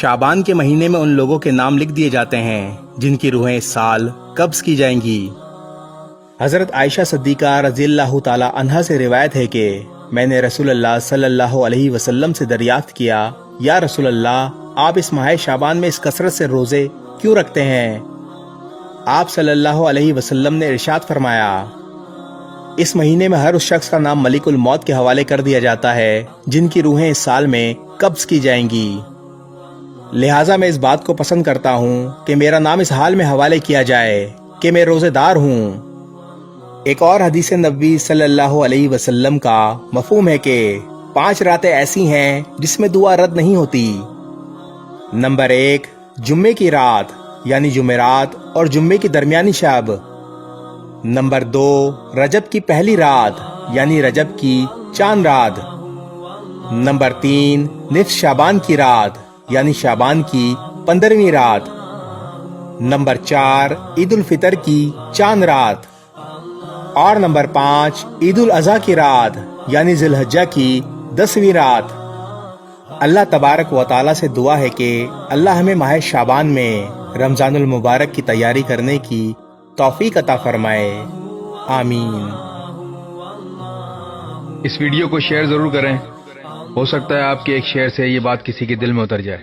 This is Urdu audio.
شعبان کے مہینے میں ان لوگوں کے نام لکھ دیے جاتے ہیں جن کی روحیں اس سال قبض کی جائیں گی۔ حضرت عائشہ صدیقہ رضی اللہ تعالی عنہا سے روایت ہے کہ میں نے رسول اللہ صلی اللہ علیہ وسلم سے دریافت کیا، یا رسول اللہ، آپ اس ماہ شعبان میں اس کثرت سے روزے کیوں رکھتے ہیں؟ آپ صلی اللہ علیہ وسلم نے ارشاد فرمایا، اس مہینے میں ہر اس شخص کا نام ملک الموت کے حوالے کر دیا جاتا ہے جن کی روحیں اس سال میں قبض کی جائیں گی، لہٰذا میں اس بات کو پسند کرتا ہوں کہ میرا نام اس حال میں حوالے کیا جائے کہ میں روزے دار ہوں۔ ایک اور حدیث نبوی صلی اللہ علیہ وسلم کا مفہوم ہے کہ 5 راتیں ایسی ہیں جس میں دعا رد نہیں ہوتی۔ نمبر 1، جمعے کی رات یعنی جمعرات اور جمعے کی درمیانی شب۔ نمبر 2، رجب کی پہلی رات یعنی رجب کی چاند رات۔ نمبر 3، نصف شعبان کی رات یعنی شعبان کی 15ویں رات۔ نمبر 4، عید الفطر کی چاند رات۔ اور نمبر 5، عید الاضحیٰ کی رات یعنی ذی الحجہ کی 10ویں رات۔ اللہ تبارک و تعالیٰ سے دعا ہے کہ اللہ ہمیں ماہ شعبان میں رمضان المبارک کی تیاری کرنے کی توفیق عطا فرمائے، آمین۔ اس ویڈیو کو شیئر ضرور کریں، ہو سکتا ہے آپ کے ایک شیئر سے یہ بات کسی کے دل میں اتر جائے۔